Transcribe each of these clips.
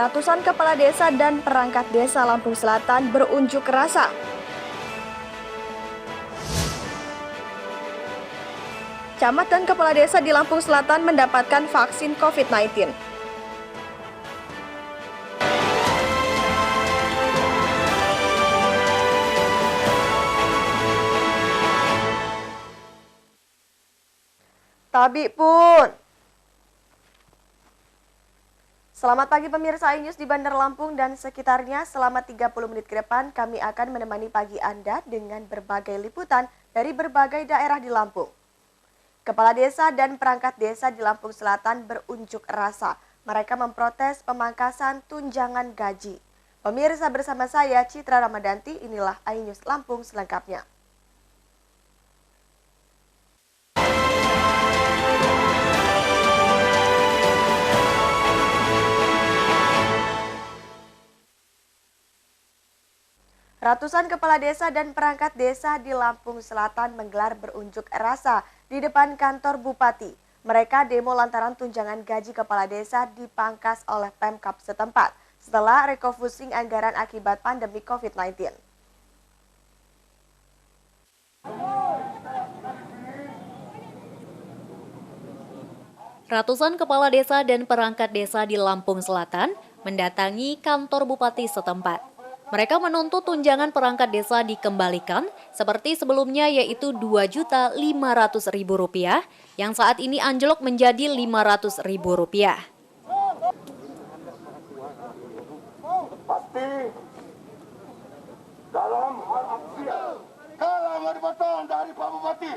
Ratusan kepala desa dan perangkat desa Lampung Selatan berunjuk rasa. Camat dan kepala desa di Lampung Selatan mendapatkan vaksin COVID-19. Tabi pun. Selamat pagi pemirsa iNews di Bandar Lampung dan sekitarnya. Selama 30 menit ke depan kami akan menemani pagi Anda dengan berbagai liputan dari berbagai daerah di Lampung. Kepala desa dan perangkat desa di Lampung Selatan berunjuk rasa. Mereka memprotes pemangkasan tunjangan gaji. Pemirsa, bersama saya Citra Ramadanti, inilah iNews Lampung selengkapnya. Ratusan kepala desa dan perangkat desa di Lampung Selatan menggelar berunjuk rasa di depan kantor Bupati. Mereka demo lantaran tunjangan gaji kepala desa dipangkas oleh Pemkab setempat setelah refocusing anggaran akibat pandemi COVID-19. Ratusan kepala desa dan perangkat desa di Lampung Selatan mendatangi kantor Bupati setempat. Mereka menuntut tunjangan perangkat desa dikembalikan seperti sebelumnya, yaitu Rp2.500.000 yang saat ini anjlok menjadi Rp500.000. Pasti dalam hal aksi kalau dipotong dari Pak Bupati.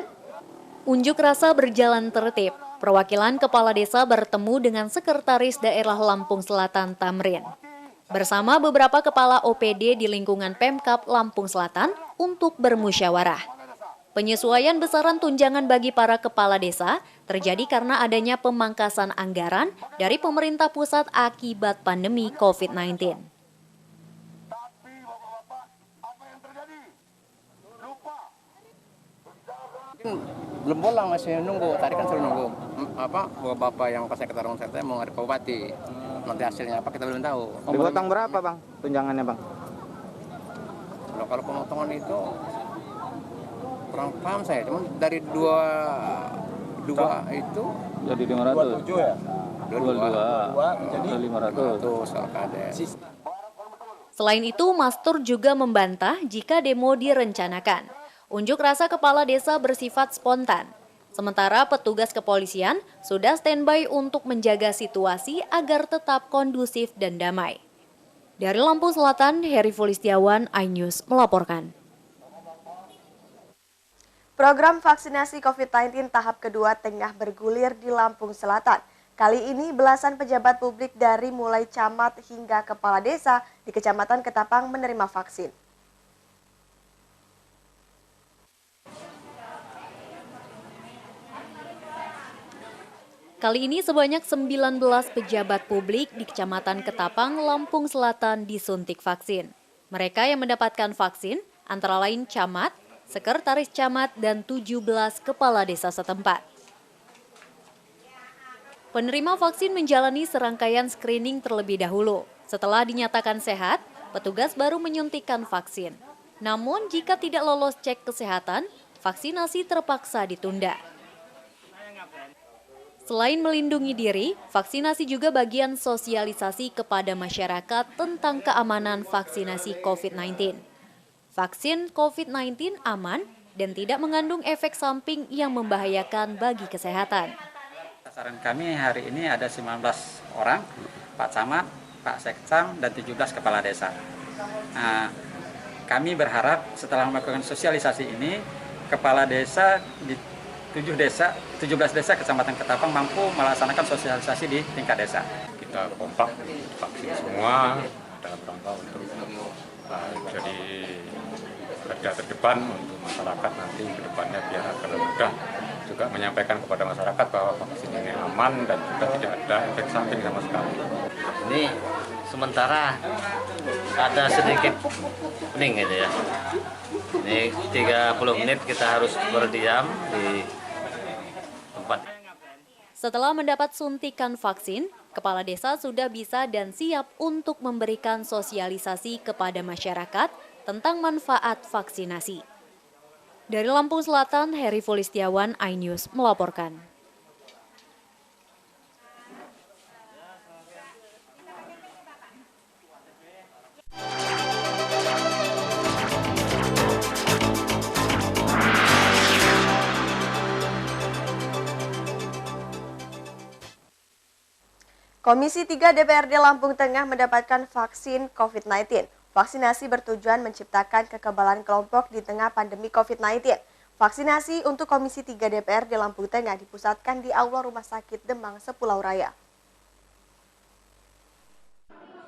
Unjuk rasa berjalan tertib. Perwakilan kepala desa bertemu dengan Sekretaris Daerah Lampung Selatan Tamrin bersama beberapa kepala OPD di lingkungan Pemkab Lampung Selatan untuk bermusyawarah. Penyesuaian besaran tunjangan bagi para kepala desa terjadi karena adanya pemangkasan anggaran dari pemerintah pusat akibat pandemi COVID-19. Tapi Bapak-bapak, apa yang terjadi? Lupa. Belum pulang, masih nunggu. Tadi kan suruh nunggu bapak yang pas saya ketarung saya mau ngadep Bupati. Nanti hasilnya apa kita belum tahu. Dipotong berapa bang tunjangannya bang? Kalau pemotongan itu kurang paham saya, cuma dari dua itu Jadi 500. 27 ya? 22 jadi 500 kalau kades. Selain itu, Mastur juga membantah jika demo direncanakan. Unjuk rasa kepala desa bersifat spontan. Sementara petugas kepolisian sudah standby untuk menjaga situasi agar tetap kondusif dan damai. Dari Lampung Selatan, Heri Fulistiawan, iNews melaporkan. Program vaksinasi COVID-19 tahap kedua tengah bergulir di Lampung Selatan. Kali ini belasan pejabat publik dari mulai camat hingga kepala desa di Kecamatan Ketapang menerima vaksin. Kali ini sebanyak 19 pejabat publik di Kecamatan Ketapang, Lampung Selatan disuntik vaksin. Mereka yang mendapatkan vaksin antara lain camat, sekretaris camat, dan 17 kepala desa setempat. Penerima vaksin menjalani serangkaian screening terlebih dahulu. Setelah dinyatakan sehat, petugas baru menyuntikkan vaksin. Namun jika tidak lolos cek kesehatan, vaksinasi terpaksa ditunda. Selain melindungi diri, vaksinasi juga bagian sosialisasi kepada masyarakat tentang keamanan vaksinasi COVID-19. Vaksin COVID-19 aman dan tidak mengandung efek samping yang membahayakan bagi kesehatan. Sasaran kami hari ini ada 19 orang, Pak Camat, Pak Sekcam, dan 17 kepala desa. Nah, kami berharap setelah melakukan sosialisasi ini, kepala desa di 17 desa Kecamatan Ketapang mampu melaksanakan sosialisasi di tingkat desa. Kita kompak vaksin semua dalam rangka untuk jadi garda terdepan untuk masyarakat nanti ke depannya biar agar mudah juga menyampaikan kepada masyarakat bahwa vaksin ini aman dan juga tidak ada efek samping sama sekali. Ini sementara ada sedikit pening gitu ya. Ini 30 menit kita harus berdiam di tempat. Setelah mendapat suntikan vaksin, kepala desa sudah bisa dan siap untuk memberikan sosialisasi kepada masyarakat tentang manfaat vaksinasi. Dari Lampung Selatan, Heri Fulistiawan, iNews melaporkan. Komisi 3 DPRD Lampung Tengah mendapatkan vaksin COVID-19. Vaksinasi bertujuan menciptakan kekebalan kelompok di tengah pandemi COVID-19. Vaksinasi untuk Komisi 3 DPRD Lampung Tengah dipusatkan di Aula Rumah Sakit Demang, Sepulau Raya.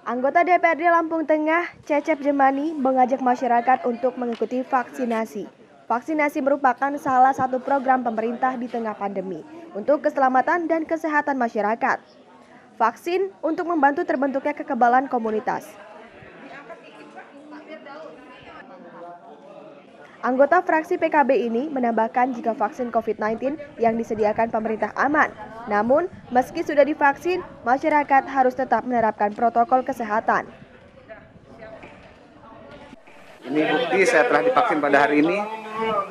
Anggota DPRD Lampung Tengah, Cecep Jemani, mengajak masyarakat untuk mengikuti vaksinasi. Vaksinasi merupakan salah satu program pemerintah di tengah pandemi untuk keselamatan dan kesehatan masyarakat. Vaksin untuk membantu terbentuknya kekebalan komunitas. Anggota fraksi PKB ini menambahkan jika vaksin COVID-19 yang disediakan pemerintah aman. Namun, meski sudah divaksin, masyarakat harus tetap menerapkan protokol kesehatan. Ini bukti saya telah divaksin pada hari ini.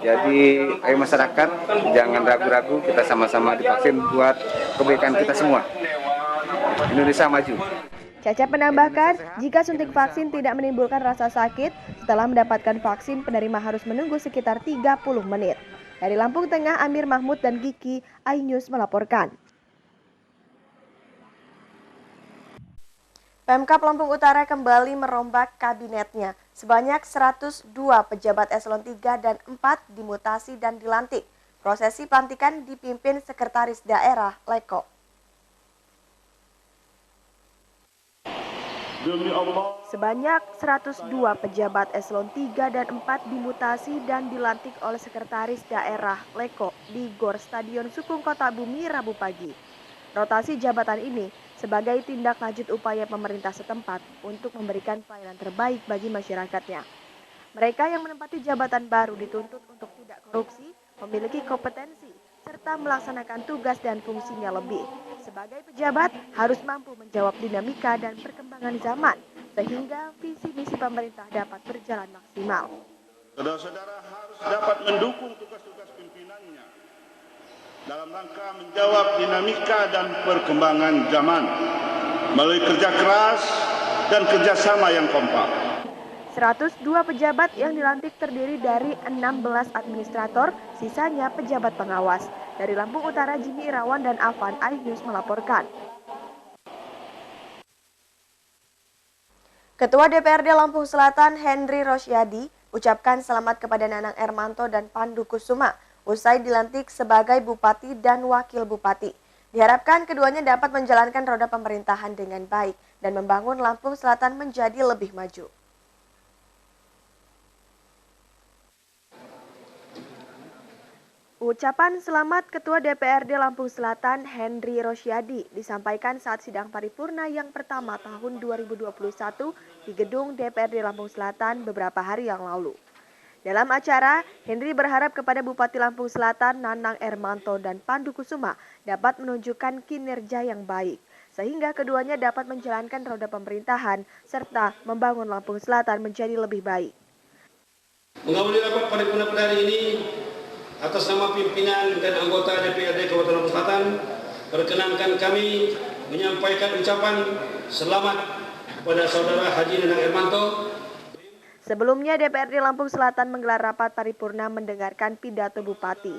Jadi, ayo masyarakat jangan ragu-ragu, kita sama-sama divaksin buat kebaikan kita semua. Indonesia maju. Cecep menambahkan, jika suntik vaksin tidak menimbulkan rasa sakit, setelah mendapatkan vaksin, penerima harus menunggu sekitar 30 menit. Dari Lampung Tengah, Amir Mahmud dan Giki, iNews melaporkan. Pemkab Lampung Utara kembali merombak kabinetnya. Sebanyak 102 pejabat eselon 3 dan 4 dimutasi dan dilantik. Prosesi pelantikan dipimpin Sekretaris Daerah Leko. Sebanyak 102 pejabat eselon 3 dan 4 dimutasi dan dilantik oleh Sekretaris Daerah Leko di Gor Stadion Sukung Kota Bumi Rabu pagi. Rotasi jabatan ini sebagai tindak lanjut upaya pemerintah setempat untuk memberikan pelayanan terbaik bagi masyarakatnya. Mereka yang menempati jabatan baru dituntut untuk tidak korupsi, memiliki kompetensi, serta melaksanakan tugas dan fungsinya lebih. Sebagai pejabat, harus mampu menjawab dinamika dan perkembangan zaman, sehingga visi misi pemerintah dapat berjalan maksimal. Saudara-saudara harus dapat mendukung tugas-tugas pimpinannya dalam rangka menjawab dinamika dan perkembangan zaman melalui kerja keras dan kerjasama yang kompak. 102 pejabat yang dilantik terdiri dari 16 administrator, sisanya pejabat pengawas. Dari Lampung Utara, Jimmy Irawan dan Afan, iNews melaporkan. Ketua DPRD Lampung Selatan, Henry Rosyadi, ucapkan selamat kepada Nanang Ermanto dan Pandu Kusuma usai dilantik sebagai Bupati dan Wakil Bupati. Diharapkan keduanya dapat menjalankan roda pemerintahan dengan baik dan membangun Lampung Selatan menjadi lebih maju. Ucapan selamat Ketua DPRD Lampung Selatan Henry Rosyadi disampaikan saat sidang paripurna yang pertama tahun 2021 di gedung DPRD Lampung Selatan beberapa hari yang lalu. Dalam acara, Henry berharap kepada Bupati Lampung Selatan Nanang Ermanto dan Pandu Kusuma dapat menunjukkan kinerja yang baik, sehingga keduanya dapat menjalankan roda pemerintahan serta membangun Lampung Selatan menjadi lebih baik. Mengawali rapat paripurna pada hari ini, atas nama pimpinan dan anggota DPRD Kabupaten Lampung Selatan, perkenankan kami menyampaikan ucapan selamat kepada Saudara Haji Nanang Ermanto. Sebelumnya, DPRD Lampung Selatan menggelar rapat paripurna mendengarkan pidato Bupati.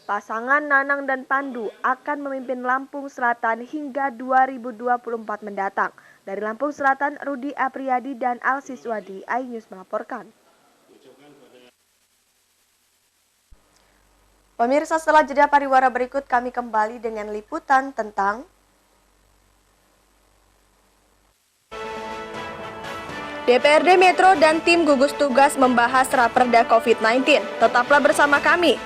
Pasangan Nanang dan Pandu akan memimpin Lampung Selatan hingga 2024 mendatang. Dari Lampung Selatan, Rudi Apriyadi dan Alsis Wadi, iNews melaporkan. Pemirsa, setelah jeda pariwara berikut kami kembali dengan liputan tentang DPRD Metro dan tim gugus tugas membahas raperda COVID-19. Tetaplah bersama kami.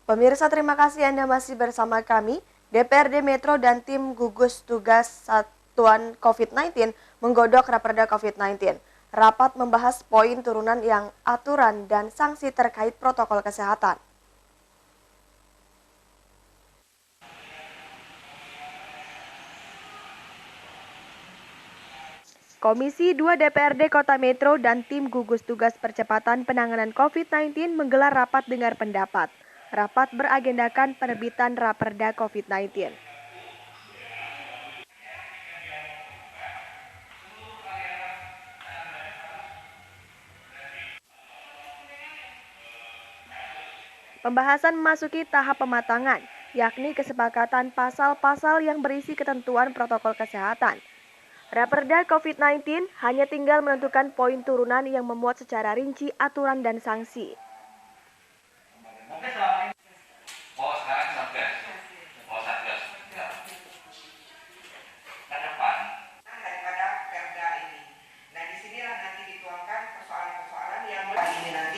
Pemirsa, terima kasih Anda masih bersama kami. DPRD Metro dan tim gugus tugas Satuan COVID-19 menggodok Raperda COVID-19. Rapat membahas poin turunan yang aturan dan sanksi terkait protokol kesehatan. Komisi 2 DPRD Kota Metro dan tim gugus tugas percepatan penanganan COVID-19 menggelar rapat dengar pendapat. Rapat beragendakan penerbitan Raperda COVID-19. Pembahasan memasuki tahap pematangan, yakni kesepakatan pasal-pasal yang berisi ketentuan protokol kesehatan. Raperda COVID-19 hanya tinggal menentukan poin turunan yang memuat secara rinci aturan dan sanksi.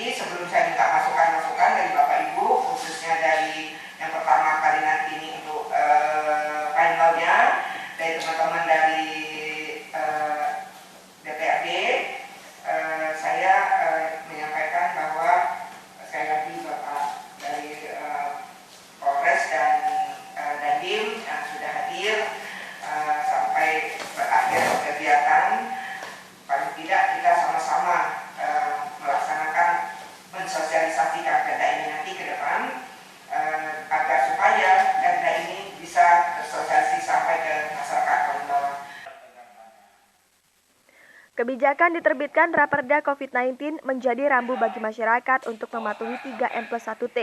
Sebelum saya minta masukan-masukan dari Bapak Ibu, khususnya dari yang pertama kali nanti ini untuk panelnya, dari teman-teman dari DPRD, saya menyampaikan bahwa sekali lagi Bapak dari Polres dan Dandim yang sudah hadir sampai berakhir kegiatan, paling tidak kita sama-sama melaksanakan mensosialisasikan perda ini nanti ke depan agar supaya perda ini bisa tersosialisasi sampai ke masyarakat paling bawah. Kebijakan diterbitkan Raperda COVID-19 menjadi rambu bagi masyarakat untuk mematuhi 3M+1T.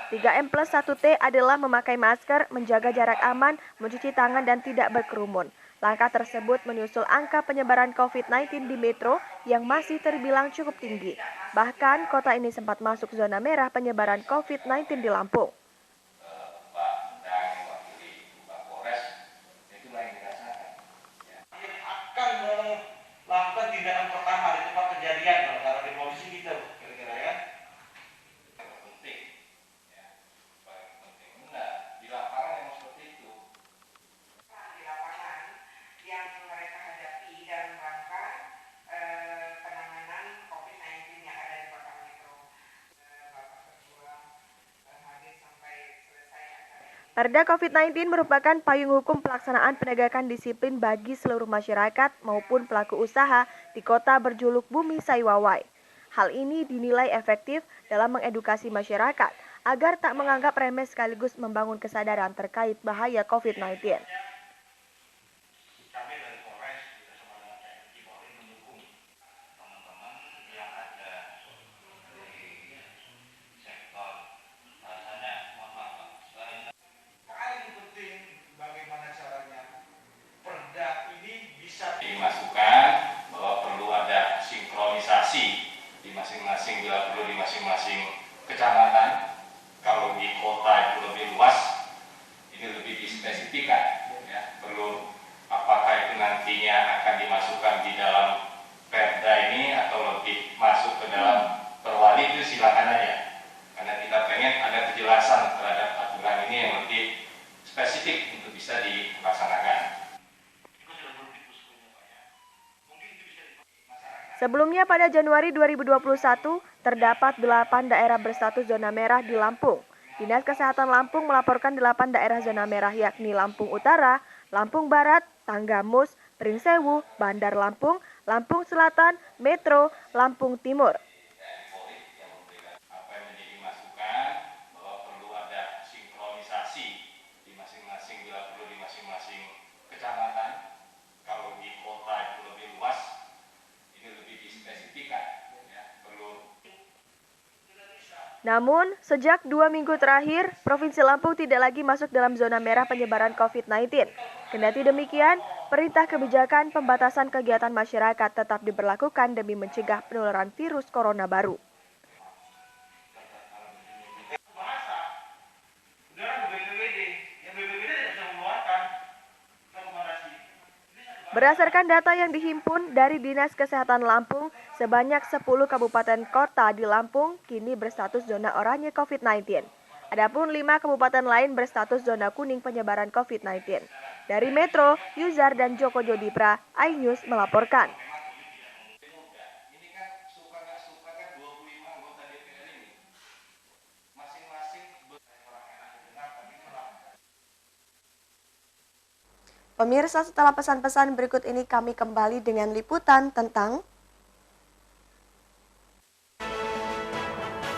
3M+1T adalah memakai masker, menjaga jarak aman, mencuci tangan, dan tidak berkerumun. Langkah tersebut menyusul angka penyebaran COVID-19 di Metro yang masih terbilang cukup tinggi. Bahkan, kota ini sempat masuk zona merah penyebaran COVID-19 di Lampung. Akan melakukan tindakan pertama di tempat kejadian kalau di polisi gitu, kira-kira ya. Penting, ya, paling penting. Enggak, di lapangan yang seperti itu. Di lapangan yang mereka hadapi dalam rangka penanganan COVID-19 yang ada di Kota Metro. Bapak Ketua hadir sampai selesai acara ini. Perda COVID-19 merupakan payung hukum pelaksanaan penegakan disiplin bagi seluruh masyarakat maupun pelaku usaha di kota berjuluk Bumi Saiwawai. Hal ini dinilai efektif dalam mengedukasi masyarakat agar tak menganggap remeh sekaligus membangun kesadaran terkait bahaya COVID-19. Kami dari Polres juga sama dengan TNI Polri mendukung teman-teman yang ada di sektor rasanya paling penting bagaimana caranya perda ini bisa dimasukkan bahwa perlu ada sinkronisasi di masing-masing, bila perlu di masing-masing kecamatan. Kalau di kota itu lebih luas, ini lebih dispesifikan, ya. Perlu apakah itu nantinya akan dimasukkan di dalam perda ini atau lebih masuk ke dalam perwali, itu silakan aja. Karena kita pengen ada kejelasan terhadap aturan ini yang lebih spesifik untuk bisa dilaksanakan. Sebelumnya pada Januari 2021, terdapat 8 daerah berstatus zona merah di Lampung. Dinas Kesehatan Lampung melaporkan 8 daerah zona merah yakni Lampung Utara, Lampung Barat, Tanggamus, Pringsewu, Bandar Lampung, Lampung Selatan, Metro, Lampung Timur. Apa yang menjadi masukan bahwa perlu ada sinkronisasi di masing-masing, bila perlu di masing-masing kecamatan. Kalau di kota itu lebih luas, ini lebih dispesifikan, ya. Perlu. Namun, sejak 2 minggu terakhir, Provinsi Lampung tidak lagi masuk dalam zona merah penyebaran COVID-19. Kendati demikian, perintah kebijakan pembatasan kegiatan masyarakat tetap diberlakukan demi mencegah penularan virus corona baru. Berdasarkan data yang dihimpun dari Dinas Kesehatan Lampung, sebanyak 10 kabupaten kota di Lampung kini berstatus zona oranye COVID-19. Adapun 5 kabupaten lain berstatus zona kuning penyebaran COVID-19. Dari Metro, Yuzar dan Joko Jodipra, iNews melaporkan. Pemirsa, setelah pesan-pesan berikut ini kami kembali dengan liputan tentang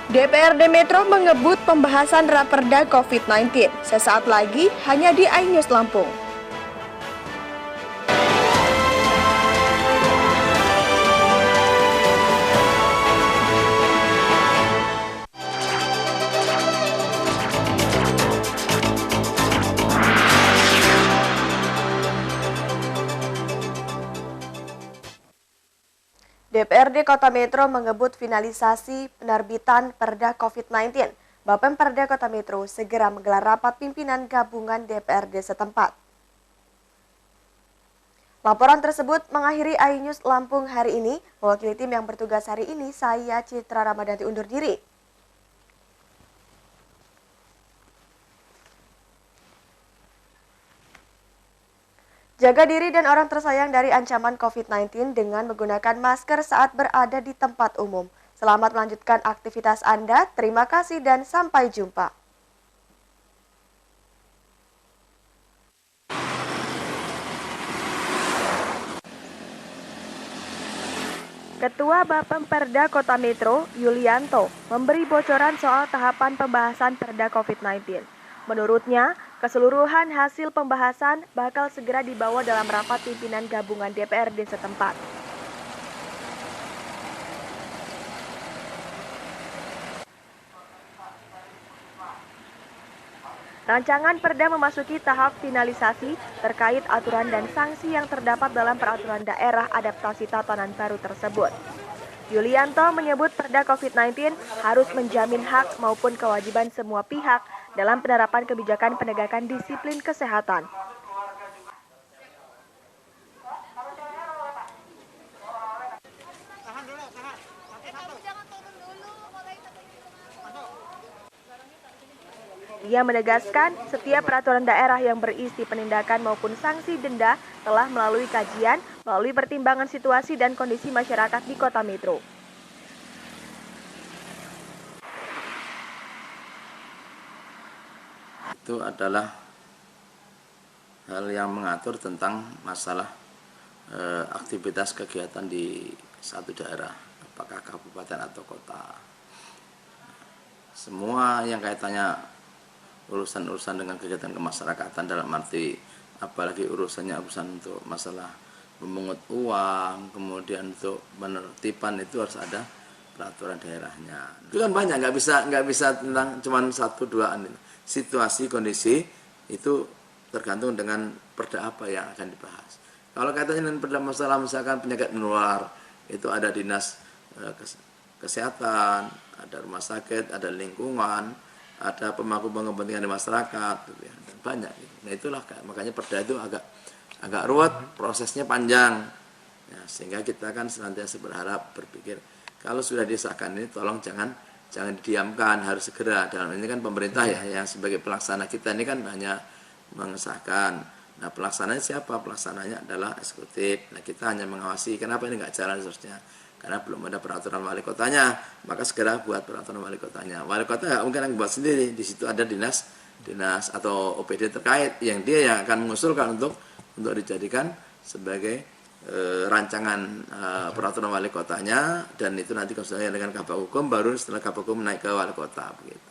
DPRD Metro mengebut pembahasan Raperda COVID-19. Sesaat lagi hanya di iNews Lampung. DPRD Kota Metro mengebut finalisasi penerbitan Perda COVID-19. Bapemperda Kota Metro segera menggelar rapat pimpinan gabungan DPRD setempat. Laporan tersebut mengakhiri iNews Lampung hari ini. Mewakili tim yang bertugas hari ini, saya Citra Ramadhanti undur diri. Jaga diri dan orang tersayang dari ancaman COVID-19 dengan menggunakan masker saat berada di tempat umum. Selamat melanjutkan aktivitas Anda, terima kasih dan sampai jumpa. Ketua Bapemperda Kota Metro, Yulianto, memberi bocoran soal tahapan pembahasan Perda COVID-19. Menurutnya, keseluruhan hasil pembahasan bakal segera dibawa dalam rapat pimpinan gabungan DPRD setempat. Rancangan Perda memasuki tahap finalisasi terkait aturan dan sanksi yang terdapat dalam peraturan daerah adaptasi tatanan baru tersebut. Yulianto menyebut Perda COVID-19 harus menjamin hak maupun kewajiban semua pihak dalam penerapan kebijakan penegakan disiplin kesehatan. Ia menegaskan setiap peraturan daerah yang berisi penindakan maupun sanksi denda telah melalui kajian, melalui pertimbangan situasi dan kondisi masyarakat di Kota Metro. Itu adalah hal yang mengatur tentang masalah aktivitas kegiatan di satu daerah, apakah kabupaten atau kota. Semua yang kaitannya urusan-urusan dengan kegiatan kemasyarakatan dalam arti apalagi urusan untuk masalah memungut uang, kemudian untuk penertiban itu harus ada peraturan daerahnya. Itu kan banyak, nggak bisa tentang cuma 1-2 situasi kondisi itu tergantung dengan perda apa yang akan dibahas. Kalau kaitannya dengan perda masalah misalkan penyakit menular, itu ada dinas kesehatan, ada rumah sakit, ada lingkungan, ada pemangku kepentingan di masyarakat, gitu ya, dan banyak. Gitu. Nah itulah makanya perda itu agak ruwet, prosesnya panjang, ya, sehingga kita kan senantiasa berpikir kalau sudah disahkan ini tolong jangan didiamkan, harus segera. Dalam ini kan pemerintah ya yang sebagai pelaksana, kita ini kan hanya mengesahkan. Nah pelaksananya siapa? Pelaksananya adalah eksekutif. Nah kita hanya mengawasi. Kenapa ini nggak jalan seharusnya? Karena belum ada peraturan wali kotanya, maka segera buat peraturan wali kotanya. Wali kota nggak mungkin yang buat sendiri. Di situ ada dinas atau OPD terkait yang dia yang akan mengusulkan untuk dijadikan sebagai rancangan peraturan wali kotanya, dan itu nanti konsultasi dengan Kabak Hukum, baru setelah Kabak Hukum naik ke wali kota begitu.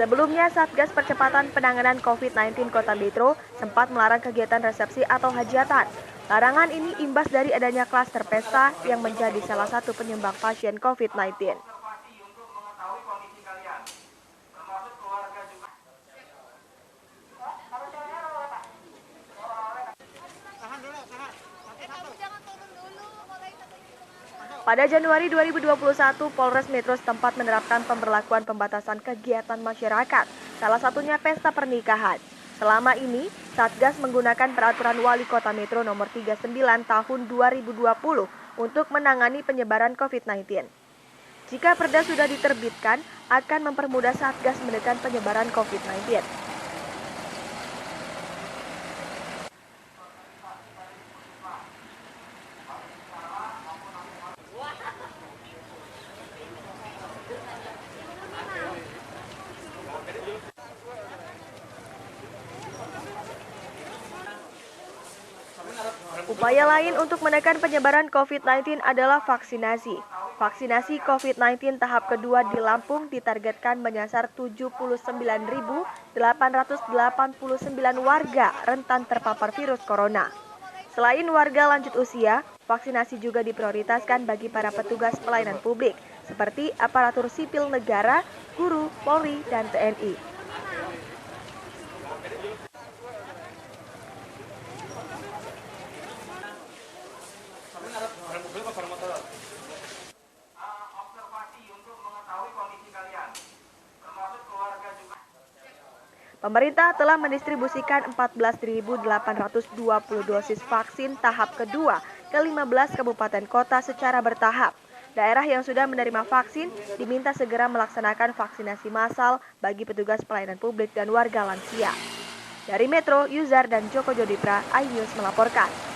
Sebelumnya, Satgas Percepatan Penanganan COVID-19 Kota Metro sempat melarang kegiatan resepsi atau hajatan. Larangan ini imbas dari adanya klaster pesta yang menjadi salah satu penyumbang pasien COVID-19. Pada Januari 2021, Polres Metro setempat menerapkan pemberlakuan pembatasan kegiatan masyarakat, salah satunya pesta pernikahan. Selama ini, Satgas menggunakan peraturan Wali Kota Metro nomor 39 tahun 2020 untuk menangani penyebaran COVID-19. Jika perda sudah diterbitkan, akan mempermudah Satgas menekan penyebaran COVID-19. Upaya lain untuk menekan penyebaran COVID-19 adalah vaksinasi. Vaksinasi COVID-19 tahap kedua di Lampung ditargetkan menyasar 79.889 warga rentan terpapar virus corona. Selain warga lanjut usia, vaksinasi juga diprioritaskan bagi para petugas pelayanan publik, seperti aparatur sipil negara, guru, Polri, dan TNI. Pemerintah telah mendistribusikan 14.820 dosis vaksin tahap kedua ke 15 kabupaten kota secara bertahap. Daerah yang sudah menerima vaksin diminta segera melaksanakan vaksinasi massal bagi petugas pelayanan publik dan warga lansia. Dari Metro, Yuzar dan Joko Jodipra, iNews melaporkan.